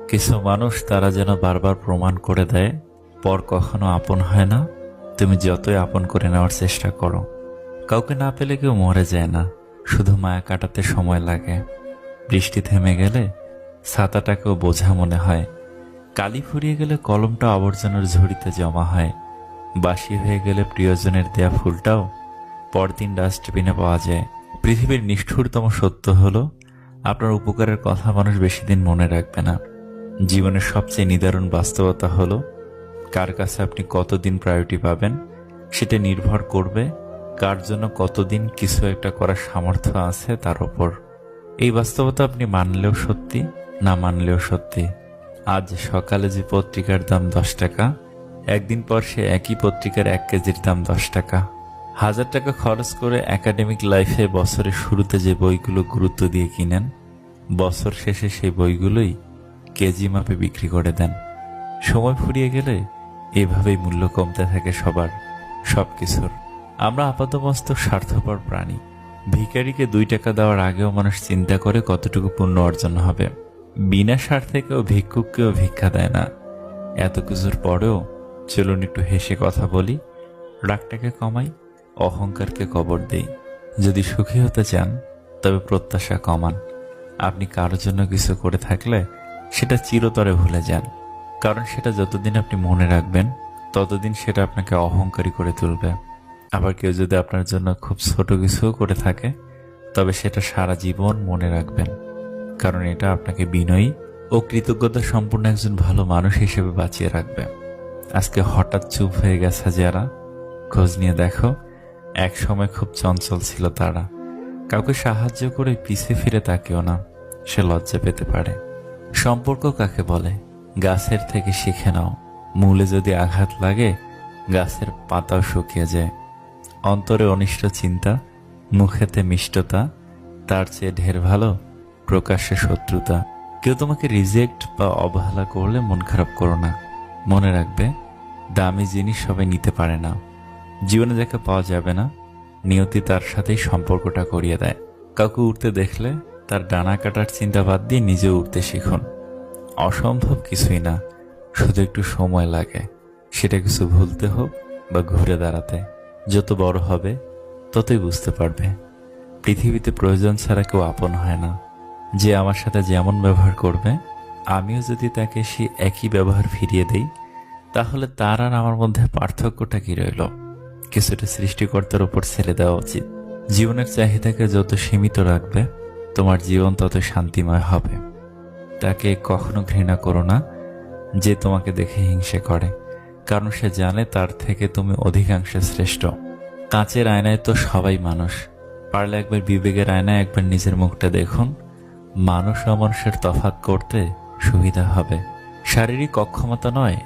কিছু মানুষ তারা যেন বারবার প্রমাণ করে দেয় পর কখনো আপন হয় না। তুমি যতই আপন করে নেওয়ার চেষ্টা করো, কাউকে না পেলে কেউ মরে যায় না, শুধু মায়া কাটাতে সময় লাগে। বৃষ্টি থেমে গেলে ছাতাটাকেও বোঝা মনে হয়। কালি ফুরিয়ে গেলে কলমটা আবর্জনার ঝুড়িতে জমা হয়। বাসি হয়ে গেলে প্রিয়জনের দেয়া ফুলটাও পরদিন ডাস্টবিনে পাওয়া যায়। পৃথিবীর নিষ্ঠুরতম সত্য হলো, আপনার উপকারের কথা মানুষ বেশি দিন মনে রাখবে না। জীবনের সবচেয়ে নিদারুণ বাস্তবতা হলো, কার কাছে আপনি কতদিন প্রায়োরিটি পাবেন সেটা নির্ভর করবে কার জন্য কতদিন কিছু একটা করার সামর্থ্য আছে তার উপর। এই বাস্তবতা আপনি মানলেও সত্যি, না মানলেও সত্যি। আজ সকালে যে পত্রিকার দাম 10 টাকা, একদিন পর সে একই পত্রিকার 1 কেজির দাম 10 টাকা। 1000 টাকা খরচ করে একাডেমিক লাইফে বছরের শুরুতে যে বইগুলো গুরুত্ব দিয়ে কিনেন, বছর শেষে সেই বইগুলোই কেজি মাপে বিক্রি করে দেন। সময় ফুরিয়ে গেলে এভাবেই মূল্য কমতে থাকে সবার, সবকিছুর। আমরা আপাতমস্তক স্বার্থপর প্রাণী। ভিখারিকে 2 টাকা দেওয়ার আগেও মানুষ চিন্তা করে কতটুকু পুণ্য অর্জন হবে। বিনা স্বার্থে কেউ ভিক্ষুককেও ভিক্ষা দেয় না। এত কিছুর পরেও চলুন একটু হেসে কথা বলি, রাগটাকে কমাই, অহংকারকে কবর দেই। যদি সুখী হতে চান তবে প্রত্যাশা কমান। আপনি কারোর জন্য কিছু করে থাকলে সেটা চিরতরে ভুলে যান, কারণ সেটা যতদিন আপনি মনে রাখবেন ততদিন সেটা আপনাকে অহংকারী করে তুলবে। আবার কেউ যদি আপনার জন্য খুব ছোট কিছুও করে থাকে তবে সেটা সারা জীবন মনে রাখবেন, কারণ এটা আপনাকে বিনয়ী ও কৃতজ্ঞতা সম্পূর্ণ একজন ভালো মানুষ হিসেবে বাঁচিয়ে রাখবে। আজকে হঠাৎ চুপ হয়ে গেছে যারা, খোঁজ নিয়ে দেখো এক সময় খুব চঞ্চল ছিল তারা। কাউকে সাহায্য করে পিছে ফিরে তাকেও না, সে লজ্জা পেতে পারে। সম্পর্ক কাকে বলে গাছের থেকে শিখে নাও। মূলে যদি আঘাত লাগে গাছের পাতাও শুকিয়ে যায়। অন্তরে অনিষ্ট চিন্তা, মুখেতে মিষ্টতা, তার চেয়ে ঢের ভালো প্রকাশ্যে শত্রুতা। কেউ তোমাকে রিজেক্ট বা অবহেলা করলে মন খারাপ করো না। মনে রাখবে, দামি জিনিস সবাই নিতে পারে না। জীবনে যাকে পাওয়া যাবে না, নিয়তি তার সাথেই সম্পর্কটা করিয়ে দেয়। কাউকে উঠতে দেখলে তার ডানা কাটার চিন্তা বাদ দিয়ে নিজে উঠতে শিখুন। অসম্ভব কিছুই না, শুধু একটু সময় লাগে, সেটা কিছু ভুলতে হোক বা ঘুরে দাঁড়াতে। যত বড় হবে ততই বুঝতে পারবে পৃথিবীতে প্রয়োজন ছাড়া কেউ আপন হয় না। যে আমার সাথে যেমন ব্যবহার করবে, আমিও যদি তাকে সেই একই ব্যবহার ফিরিয়ে দেই, তাহলে তার আর আমার মধ্যে পার্থক্যটা কি রইল? কিছুটা সৃষ্টিকর্তার উপর ছেড়ে দেওয়া উচিত। জীবনের চাহিদাকে যত সীমিত রাখবে, তোমার জীবন তত শান্তিময় হবে। তাকে কখনো ঘৃণা করো না যে তোমাকে দেখে হিংসে করে, কারণ সে জানে তার থেকে তুমি অধিকাংশে শ্রেষ্ঠ। কাঁচের আয়নায় তো সবাই মানুষ। পারলে একবার বিবেকের আয়নায় একবার নিজের মুখটা দেখুন। মানুষ ও মানুষের তফাৎ করতে সুবিধা হবে। শারীরিক অক্ষমতা নয়,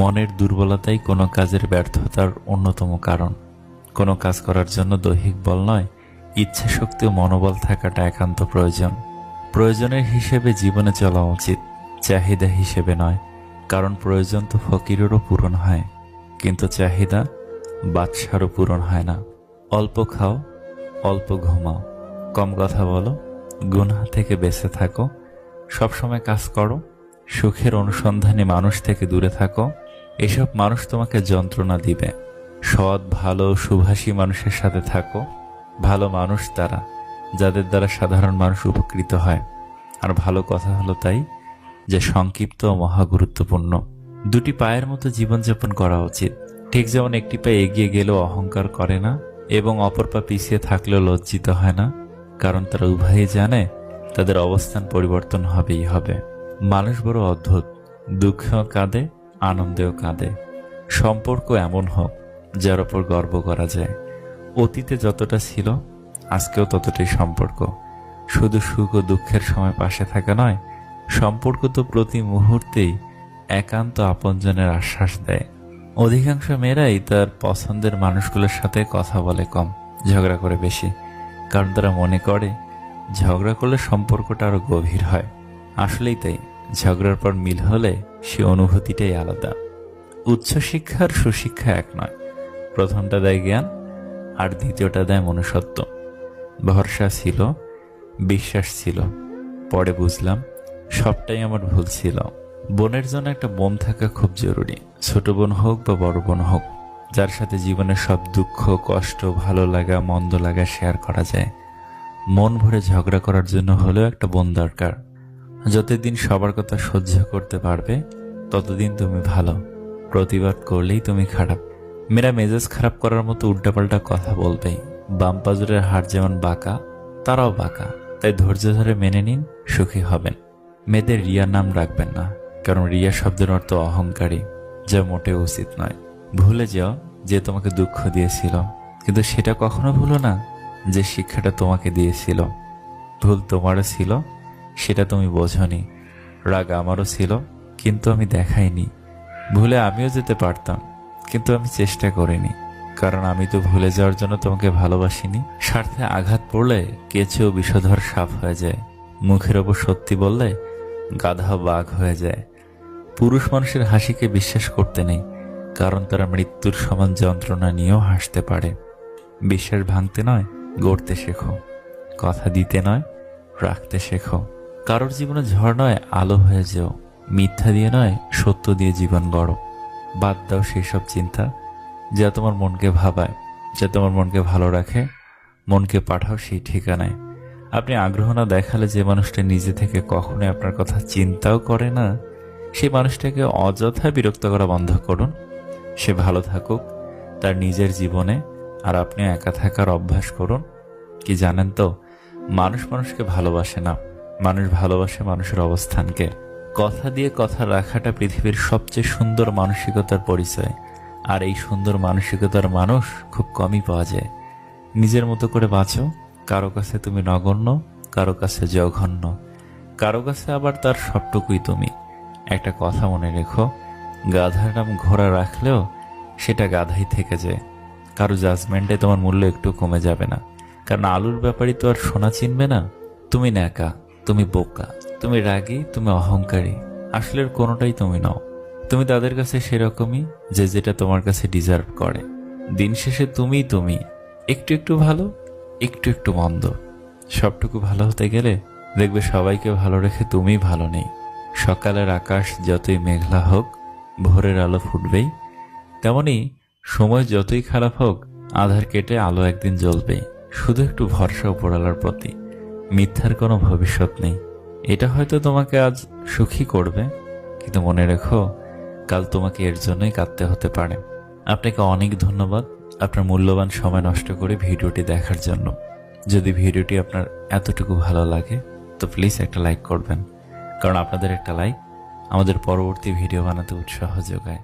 মনের দুর্বলতাই কোনো কাজের ব্যর্থতার অন্যতম কারণ। কোনো কাজ করার জন্য দৈহিক বল নয়, ইচ্ছা শক্তি ও মনোবল থাকাটা একান্ত প্রয়োজন। প্রয়োজনের হিসেবে জীবনে চলা উচিত, চাহিদা হিসেবে নয়। কারণ প্রয়োজন তো ফকিরেরও পূরণ হয়, কিন্তু চাহিদা বাদশারও পূরণ হয় না। অল্প খাও, অল্প ঘুমাও, কম কথা বলো, গুনাহ থেকে বেঁচে থাকো, সবসময় কাজ করো, সুখের অনুসন্ধানে মানুষ থেকে দূরে থাকো। এসব মানুষ তোমাকে যন্ত্রণা দিবে। সৎ, ভালো, সুভাষী মানুষের সাথে থাকো। ভালো মানুষ তারা যাদের দ্বারা সাধারণ মানুষ উপকৃত হয়। আর ভালো কথা হলো তাই যে সংক্ষিপ্ত ও মহা গুরুত্বপূর্ণ। দুটি পায়ের মতো জীবনযাপন করা উচিত। ঠিক যেমন একটি পা এগিয়ে গেলেও অহংকার করে না এবং অপর পা পিছিয়ে থাকলেও লজ্জিত হয় না, কারণ তারা উভয়ই জানে তাদের অবস্থান পরিবর্তন হবেই হবে। মানুষ বড় অদ্ভুত, দুঃখেও কাঁদে, আনন্দেও কাঁদে। সম্পর্ক এমন হোক যার ওপর গর্ব করা যায়। অতীতে যতটা ছিল আজকেও ততটাই সম্পর্ক। শুধু সুখ ও দুঃখের সময় পাশে থাকা নয়, সম্পর্ক তো প্রতি মুহূর্তেই একান্ত আপনজনের আশ্বাস দেয়। অধিকাংশ মেয়েরাই তার পছন্দের মানুষগুলোর সাথে কথা বলে কম, ঝগড়া করে বেশি, কারণ তারা মনে করে ঝগড়া করলে সম্পর্কটা আরো গভীর হয়। আসলেই তাই, ঝগড়ার পর মিল হলে সে অনুভূতিটাই আলাদা। উচ্চশিক্ষার সুশিক্ষা এক নয়। প্রথমটা দেয় জ্ঞান, আর দ্বিতীয়টা দেয় মনুষ্যত্ব। ভরসা ছিল, বিশ্বাস ছিল, পরে বুঝলাম সবটাই আমার ভুল ছিল। বোনের জন্য একটা বোন থাকা খুব জরুরি, ছোট বোন হোক বা বড় বোন হোক, যার সাথে জীবনের সব দুঃখ কষ্ট ভালো লাগা মন্দ লাগা শেয়ার করা যায়। মন ভরে ঝগড়া করার জন্য হলেও একটা বোন দরকার। যতদিন সবার কথা সহ্য করতে পারবে ততদিন তুমি ভালো, প্রতিবাদ করলেই তুমি খারাপ। মেয়েরা মেজাজ খারাপ করার মতো উল্টাপাল্টা কথা বলবেই। বাম পাজরের হাড় যেমন বাঁকা, তারাও বাঁকা, তাই ধৈর্য ধরে মেনে নিন, সুখী হবেন। মেয়েদের রিয়া নাম রাখবেন না, কারণ রিয়া শব্দের অর্থ অহংকারী, যা মোটেও উচিত নয়। ভুলে যাও যে তোমাকে দুঃখ দিয়েছিল, কিন্তু সেটা কখনো ভুলো না যে শিক্ষাটা তোমাকে দিয়েছিল। ভুল তোমারও ছিল, সেটা তুমি বোঝনি। রাগ আমারও ছিল, কিন্তু আমি দেখাইনি। ভুলে আমিও যেতে পারতাম, কিন্তু আমি চেষ্টা করিনি, কারণ আমি তো ভুলে যাওয়ার জন্য তোমাকে ভালোবাসিনি। স্বার্থে আঘাত পড়লে কেঁচেও বিষধর সাপ হয়ে যায়। মুখের ওপর সত্যি বললে গাধা বাঘ হয়ে যায়। পুরুষ মানুষের হাসিকে বিশ্বাস করতে নেই, কারণ তারা মৃত্যুর সমান যন্ত্রণা নিয়েও হাসতে পারে। বিশ্বাস ভাঙতে নয়, গড়তে শেখো। কথা দিতে নয়, রাখতে শেখো। কারোর জীবনে ঝড় নয়, আলো হয়ে যেও। মিথ্যা দিয়ে নয়, সত্য দিয়ে জীবন গড়ো। বাদ দাও সেই সব চিন্তা যা তোমার মনকে ভাবায়, যা তোমার মনকে ভালো রাখে। মনকে পাঠাও সেই ঠিকানায়। আপনি আগ্রহ না দেখালে যে মানুষটা নিজে থেকে কখনোই আপনার কথা চিন্তাও করে না, সেই মানুষটাকে অযথা বিরক্ত করা বন্ধ করুন। সে ভালো থাকুক তার নিজের জীবনে, আর আপনি একা থাকার অভ্যাস করুন। কি জানেন তো, মানুষ মানুষকে ভালোবাসে না, মানুষ ভালোবাসে মানুষের অবস্থানকে। কথা দিয়ে কথা রাখাটা পৃথিবীর সবচেয়ে সুন্দর মানসিকতার পরিচয়, আর এই সুন্দর মানসিকতার মানুষ খুব কমই পাওয়া যায়। নিজের মতো করে বাঁচো। কারো কাছে তুমি নগণ্য, কারো কাছে জঘন্য, কারো কাছে আবার তার সবটুকুই তুমি। একটা কথা মনে রেখো, গাধার নাম ঘোড়া রাখলেও সেটা গাধাই থেকে যায়। কারো জাজমেন্টে তোমার মূল্য একটু কমে যাবে না, কারণ আলুর ব্যাপারই তো আর সোনা চিনবে না। তুমি ন্যাকা, তুমি বোকা, তুমি রাগী, তুমি অহংকারী, আসলে কোনোটাই তুমি নও। তুমি তাদের কাছে সেরকমই যে যেটা তোমার কাছে ডিজার্ভ করে। দিন শেষে তুমিই তুমি, একটু একটু ভালো, একটু একটু মন্দ। সবটুকু ভালো হতে গেলে দেখবে সবাইকে ভালো রেখে তুমিই ভালো নেই। সকালের আকাশ যতই মেঘলা হোক, ভোরের আলো ফুটবেই। তেমনি সময় যতই খারাপ হোক, আধার কেটে আলো একদিন জ্বলবেই। শুধু একটু ভরসা উপরওয়ালার প্রতি। মিথ্যার কোনো ভবিষ্যৎ নেই। এটা হয়তো তোমাকে আজ সুখী করবে, কিন্তু মনে রেখো কাল তোমাকে এর জন্যই কাঁদতে হতে পারে। আপনাকে অনেক ধন্যবাদ আপনার মূল্যবান সময় নষ্ট করে ভিডিওটি দেখার জন্য। যদি ভিডিওটি আপনার এতটুকু ভালো লাগে তো প্লিজ একটা লাইক করবেন, কারণ আপনাদের একটা লাইক আমাদের পরবর্তী ভিডিও বানাতে উৎসাহ যোগায়।